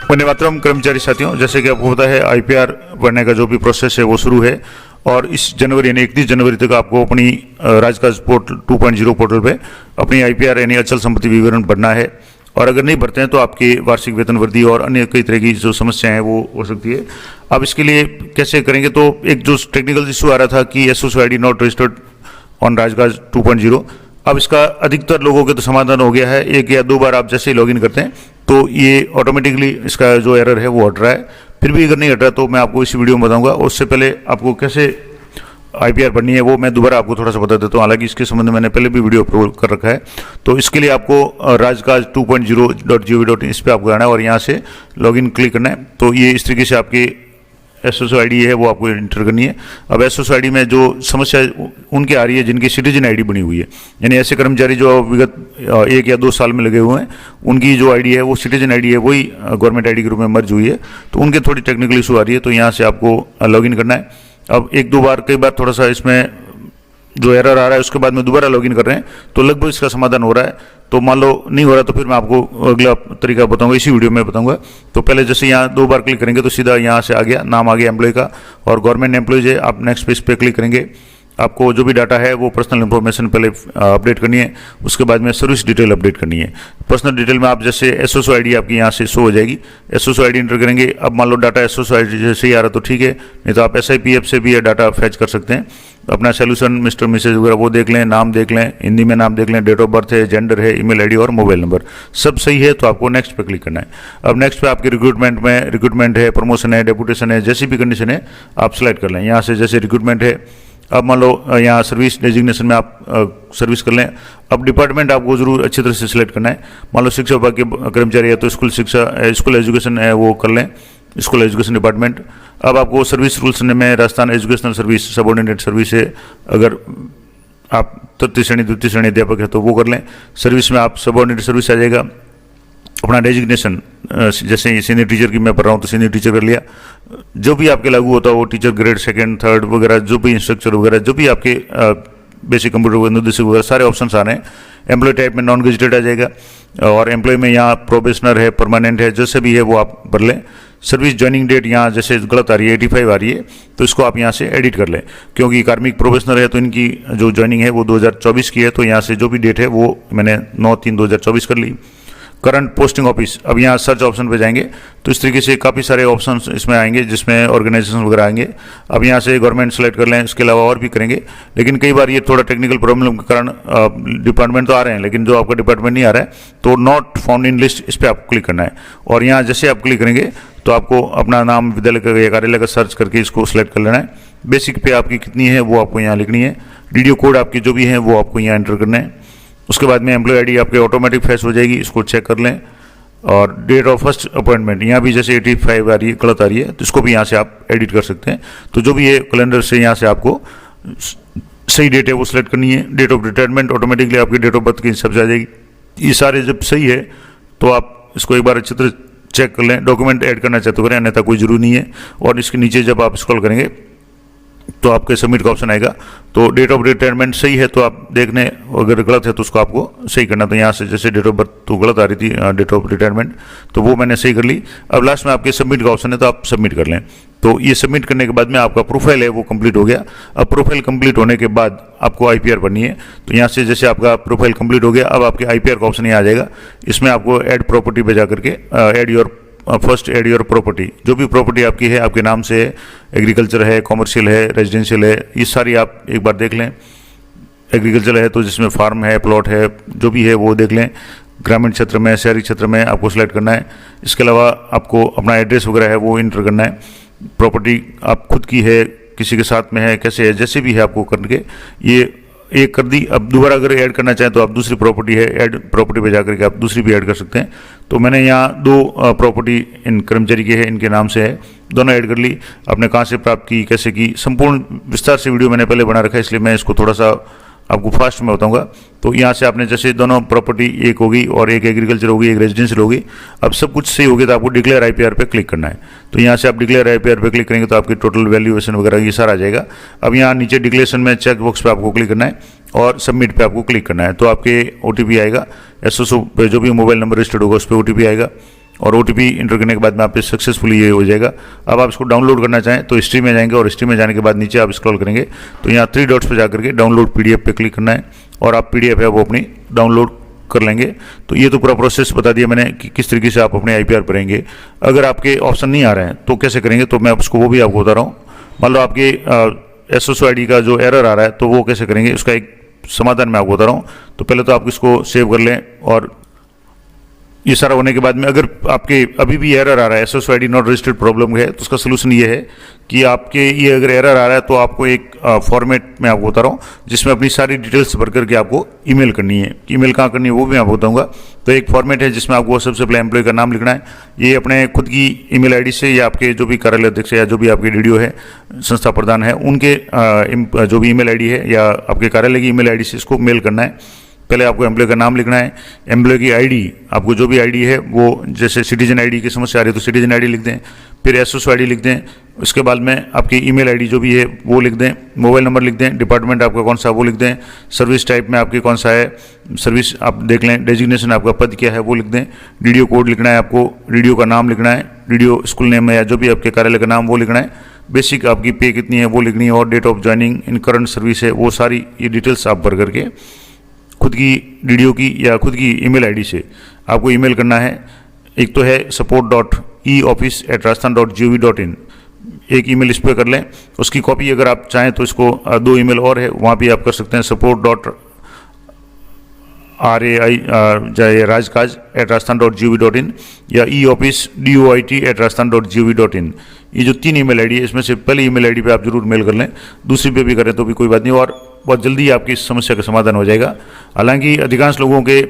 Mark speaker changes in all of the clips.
Speaker 1: वंदे मातरम कर्मचारी साथियों, जैसे कि आपको पता है आईपीआर बनने का जो भी प्रोसेस है वो शुरू है और इस जनवरी यानी 31 जनवरी तक आपको अपनी राजकाज पोर्टल 2.0 पोर्टल पे अपनी आईपीआर यानी अचल संपत्ति विवरण भरना है। और अगर नहीं भरते हैं तो आपकी वार्षिक वेतन वृद्धि और अन्य कई तरह की जो समस्याएं हैं वो हो सकती है। अब इसके लिए कैसे करेंगे, तो एक जो टेक्निकल इशू आ रहा था कि SOC ID not registered on राजकाज 2.0, अब इसका अधिकतर लोगों के तो समाधान हो गया है। एक या दो बार आप जैसे ही लॉगिन करते हैं तो ये ऑटोमेटिकली इसका जो एरर है वो हट रहा है। फिर भी अगर नहीं हट रहा तो मैं आपको इसी वीडियो में बताऊंगा। उससे पहले आपको कैसे आईपीआर बननी है वो मैं दोबारा आपको थोड़ा सा बता देता हूँ। हालांकि इसके संबंध में मैंने पहले भी वीडियो अपलोड कर रखा है। तो इसके लिए आपको राजकाज 2.0.gov.in इस पर आपको आना है और यहाँ से लॉगिन क्लिक करना है। तो ये इस तरीके से आपकी एसओसी आईडी है वो आपको इंटर करनी है। अब एसओसी आईडी में जो समस्या उनकी आ रही है जिनकी सिटीजन आईडी बनी हुई है, यानी ऐसे कर्मचारी जो विगत 1 या 2 साल में लगे हुए हैं, उनकी जो आईडी है वो सिटीजन आईडी है, वही गवर्नमेंट आईडी के रूप में मर्ज हुई है, तो उनके थोड़ी टेक्निकल इशू आ रही है। तो यहाँ से आपको लॉगिन करना है। अब एक दो बार कई बार थोड़ा सा इसमें जो एरर आ रहा है उसके बाद में दोबारा लॉगिन कर रहे हैं तो लगभग इसका समाधान हो रहा है। तो मान लो नहीं हो रहा तो फिर मैं आपको अगला तरीका बताऊंगा, इसी वीडियो में बताऊंगा। तो पहले जैसे यहाँ 2 बार क्लिक करेंगे तो सीधा यहाँ से आ गया, नाम आ गया एम्प्लॉय का और गवर्नमेंट एम्प्लॉयज है। आप नेक्स्ट पेज पे क्लिक करेंगे, आपको जो भी डाटा है वो पर्सनल इन्फॉर्मेशन पहले अपडेट करनी है, उसके बाद में सर्विस डिटेल अपडेट करनी है। पर्सनल डिटेल में आप जैसे एसओसी आईडी आपकी यहाँ से शो हो जाएगी, एसओसी आईडी इंटर करेंगे। अब मान लो डाटा एसओसी आईडी जैसे ही आ रहा तो ठीक है, नहीं तो आप SIPF से भी ये डाटा फैच कर सकते हैं। अपना सोल्यूशन मिस्टर मिसेज वगैरह वो देख लें, नाम देख लें, हिंदी में नाम देख लें, डेट ऑफ बर्थ है, जेंडर है, ईमेल आईडी और मोबाइल नंबर सब सही है तो आपको नेक्स्ट पे क्लिक करना है। अब नेक्स्ट पे आपके रिक्रूटमेंट में रिक्रूटमेंट है, प्रमोशन है, डेपुटेशन है, जैसी भी कंडीशन है आप सेलेक्ट कर लें। यहाँ से जैसे रिक्रूटमेंट है, अब मान लो यहाँ सर्विस डेजिग्नेशन में आप सर्विस कर लें। अब डिपार्टमेंट आपको जरूर अच्छी तरह से सिलेक्ट करना है। मान लो शिक्षा विभाग के कर्मचारी है तो स्कूल एजुकेशन है वो कर लें, स्कूल एजुकेशन डिपार्टमेंट। अब आपको सर्विस रूल्स में Rajasthan educational service subordinate service है, अगर आप तृतीय श्रेणी द्वितीय श्रेणी अध्यापक है तो वो कर लें। सर्विस में आप सबऑर्डिनेट सर्विस आ जाएगा। अपना डेजिग्नेशन जैसे सीनियर टीचर की मैं पढ़ रहा हूँ तो सीनियर टीचर कर लिया। जो भी आपके लागू होता है वो टीचर ग्रेड 2nd 3rd वगैरह, जो भी इंस्ट्रक्चर वगैरह, जो भी आपके बेसिक कंप्यूटर निर्देशक वगैरह सारे ऑप्शंस आ रहे हैं। एम्प्लॉय टाइप में नॉन गेजेटेड आ जाएगा और एम्प्लॉय में यहाँ प्रोबेशनर है, परमानेंट है, जैसे भी है वो आप भर लें। सर्विस ज्वाइनिंग डेट यहाँ जैसे गलत आ रही है 85 आ रही है तो इसको आप यहाँ से एडिट कर लें, क्योंकि कार्मिक प्रोबेशनर है तो इनकी जो ज्वाइनिंग है वो 2024 की है। तो यहाँ से जो भी डेट है वो मैंने 9/3/2024 कर ली। करंट पोस्टिंग ऑफिस, अब यहाँ सर्च ऑप्शन पे जाएंगे तो इस तरीके से काफ़ी सारे ऑप्शंस इसमें आएंगे जिसमें ऑर्गेनाइजेशन वगैरह आएंगे। अब यहाँ से गवर्नमेंट सेलेक्ट कर लें, इसके अलावा और भी करेंगे। लेकिन कई बार ये थोड़ा टेक्निकल प्रॉब्लम के कारण डिपार्टमेंट तो आ रहे हैं लेकिन जो आपका डिपार्टमेंट नहीं आ रहा है तो नॉट फाउंड इन लिस्ट इस पर आपको क्लिक करना है। और यहाँ जैसे आप क्लिक करेंगे तो आपको अपना नाम, विद्यालय का या कार्यालय का सर्च करके इसको सिलेक्ट कर लेना है। बेसिक पे आपकी कितनी है वो आपको यहाँ लिखनी है। DDO कोड आपकी जो भी है वो आपको यहाँ एंटर करना है। उसके बाद में एम्प्लॉय आईडी आपके ऑटोमेटिक फैच हो जाएगी, इसको चेक कर लें। और डेट ऑफ फर्स्ट अपॉइंटमेंट यहाँ भी जैसे 85 आ रही है, गलत आ रही है तो इसको भी यहाँ से आप एडिट कर सकते हैं। तो जो भी ये कैलेंडर से यहाँ से आपको सही डेट है वो सिलेक्ट करनी है। डेट ऑफ रिटायरमेंट ऑटोमेटिकली आपकी डेट ऑफ बर्थ के हिसाब से आ जाएगी। ये सारे जब सही है तो आप इसको एक बार अच्छी तरह चेक कर लें। डॉक्यूमेंट ऐड करना चाहते हो करें, अन्यथा कोई जरूरी नहीं है। और इसके नीचे जब आप स्क्रॉल करेंगे तो आपके सबमिट का ऑप्शन आएगा। तो डेट ऑफ रिटायरमेंट सही है तो आप देखने, अगर गलत है तो उसको आपको सही करना। तो यहाँ से जैसे डेट ऑफ बर्थ तो गलत आ रही थी, डेट ऑफ रिटायरमेंट, तो वो मैंने सही कर ली। अब लास्ट में आपके सबमिट का ऑप्शन है तो आप सबमिट कर लें। तो ये सबमिट करने के बाद में आपका प्रोफाइल है वो कंप्लीट हो गया। अब प्रोफाइल कंप्लीट होने के बाद आपको IPR बननी है। तो यहाँ से जैसे आपका प्रोफाइल कंप्लीट हो गया, अब आपके IPR का ऑप्शन यहाँ आ जाएगा। इसमें आपको ऐड प्रॉपर्टी पे जा करके ऐड योर प्रॉपर्टी, जो भी प्रॉपर्टी आपकी है आपके नाम से है, एग्रीकल्चर है, कॉमर्शियल है, रेजिडेंशियल है, ये सारी आप एक बार देख लें। एग्रीकल्चर है तो जिसमें फार्म है, प्लॉट है, जो भी है वो देख लें। ग्रामीण क्षेत्र में, शहरी क्षेत्र में आपको सिलेक्ट करना है। इसके अलावा आपको अपना एड्रेस वगैरह है वो इंटर करना है। प्रॉपर्टी आप खुद की है, किसी के साथ में है, कैसे है, जैसे भी है आपको करके ये एक कर दी। अब दोबारा अगर ऐड करना चाहें तो आप दूसरी प्रॉपर्टी है, ऐड प्रॉपर्टी पे जाकर के आप दूसरी भी ऐड कर सकते हैं। तो मैंने यहाँ 2 प्रॉपर्टी इन कर्मचारी के है, इनके नाम से है, दोनों ऐड कर ली। आपने कहाँ से प्राप्त की, कैसे की, संपूर्ण विस्तार से वीडियो मैंने पहले बना रखा है, इसलिए मैं इसको थोड़ा सा आपको फास्ट में बताऊंगा। तो यहाँ से आपने जैसे दोनों प्रॉपर्टी एक होगी और एक एग्रीकल्चर होगी, एक रेजिडेंशियल होगी। अब सब कुछ सही हो गया तो आपको डिक्लेयर IPR पे क्लिक करना है। तो यहाँ से आप डिक्लेयर IPR पे क्लिक करेंगे तो आपकी टोटल वैल्यूएशन वगैरह ये सारा आ जाएगा। अब यहाँ नीचे डिक्लेरेशन में चेक बॉक्स पे आपको क्लिक करना है और सबमिट पे आपको क्लिक करना है। तो आपके OTP आएगा, SSO पे जो भी मोबाइल नंबर रजिस्टर्ड होगा उस पर OTP आएगा। और OTP इंटर करने के बाद में आप पे सक्सेसफुली ये हो जाएगा। अब आप इसको डाउनलोड करना चाहें तो हिस्ट्री में जाएंगे और हिस्ट्री में जाने के बाद नीचे आप स्क्रॉल करेंगे तो यहाँ 3 डॉट्स पे जाकर के डाउनलोड PDF पे क्लिक करना है और आप PDF है वो अपनी डाउनलोड कर लेंगे। तो ये तो पूरा प्रोसेस बता दिया मैंने कि किस तरीके से आप अपने IPR भरेंगे। अगर आपके ऑप्शन नहीं आ रहे हैं तो कैसे करेंगे, तो मैं उसको वो भी आपको बता रहा हूँ। मान लो आपके SSO ID का जो एरर आ रहा है तो वो कैसे करेंगे, उसका एक समाधान मैं आपको बता रहा हूँ। तो पहले तो आप इसको सेव कर लें और ये सारा होने के बाद में अगर आपके अभी भी एरर आ रहा है, SSO ID not registered problem है, तो उसका सोल्यूशन ये है कि आपके ये अगर एरर आ रहा है तो आपको एक फॉर्मेट में आपको बता रहा हूँ जिसमें अपनी सारी डिटेल्स भर करके आपको ईमेल करनी है। ईमेल कहाँ करनी है वो भी मैं आपको बताऊँगा। तो एक फॉर्मेट है जिसमें आपको सबसे पहले एम्प्लॉय का नाम लिखना है, ये अपने खुद की ईमेल ID से या आपके जो भी कार्यालय अध्यक्ष या जो भी आपके DDO है, संस्था प्रधान है, उनके जो भी ईमेल ID है या आपके कार्यालय की ईमेल ID से इसको मेल करना है। पहले आपको एम्प्लॉय का नाम लिखना है, एम्प्लॉय की ID, आपको जो भी ID है वो, जैसे सिटीजन ID की समस्या आ रही है तो सिटीजन ID लिख दें, फिर SSO ID लिख दें, उसके बाद में आपकी ईमेल ID जो भी है वो लिख दें, मोबाइल नंबर लिख दें, डिपार्टमेंट आपका कौन सा वो लिख दें, सर्विस टाइप में आपकी कौन सा है, सर्विस आप देख लें, डेजिग्नेशन आपका पद क्या है वो लिख दें, DDO कोड लिखना है आपको, DDO का नाम लिखना है, DDO स्कूल नेम है या जो भी आपके कार्यालय का नाम वो लिखना है, बेसिक आपकी पे कितनी है वो लिखनी है और date of joining in current service है वो सारी ये डिटेल्स आप भर करके खुद की DDO की या खुद की ईमेल ID से आपको ईमेल करना है। एक तो है support.eoffice@rajasthan.gov.in, एक ईमेल इस पर कर लें। उसकी कॉपी अगर आप चाहें तो इसको 2 ईमेल और है वहाँ भी आप कर सकते हैं, support.rajkaj@rajasthan.gov.in या eoffice.doit@rajasthan.gov.in। ये जो 3 ईमेल ID है इसमें से पहले ईमेल ID पे आप जरूर मेल कर लें, दूसरी पे भी करें तो भी कोई बात नहीं और बहुत जल्दी आपकी इस समस्या का समाधान हो जाएगा। हालांकि अधिकांश लोगों के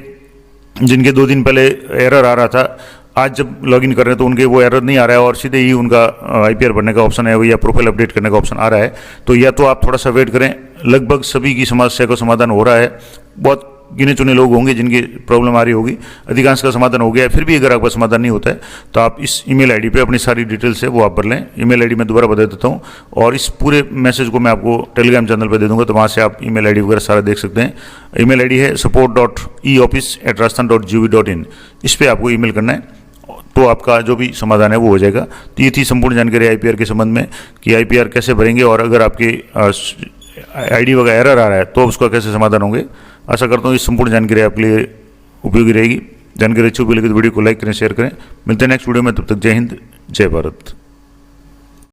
Speaker 1: जिनके 2 दिन पहले एरर आ रहा था, आज जब लॉगिन कर रहे हैं तो उनके वो एरर नहीं आ रहा है और सीधे ही उनका IPR भरने का ऑप्शन है या प्रोफाइल अपडेट करने का ऑप्शन आ रहा है। तो या तो आप थोड़ा सा वेट करें, लगभग सभी की समस्या का समाधान हो रहा है। बहुत गिने चुने लोग होंगे जिनकी प्रॉब्लम आ रही होगी, अधिकांश का समाधान हो गया है। फिर भी अगर आपका समाधान नहीं होता है तो आप इस ईमेल ID पे अपनी सारी डिटेल्स है वो आप भर लें। ईमेल ID मैं दोबारा बता देता हूँ और इस पूरे मैसेज को मैं आपको टेलीग्राम चैनल पे दे दूंगा, तो वहाँ से आप ईमेल ID वगैरह सारा देख सकते हैं। ईमेल ID है support.eoffice@rajasthan.gov.in, इस पर आपको ईमेल करना है तो आपका जो भी समाधान है वो हो जाएगा। तो ये थी संपूर्ण जानकारी IPR के संबंध में कि IPR कैसे भरेंगे और अगर आपके ID वगैरह एरर आ रहा है तो उसका कैसे समाधान होंगे। आशा करता हूँ इस संपूर्ण जानकारी आपके लिए उपयोगी रहेगी। जानकारी अच्छी लगी तो वीडियो को लाइक करें, शेयर करें। मिलते हैं नेक्स्ट वीडियो में, तब तक जय हिंद, जय भारत।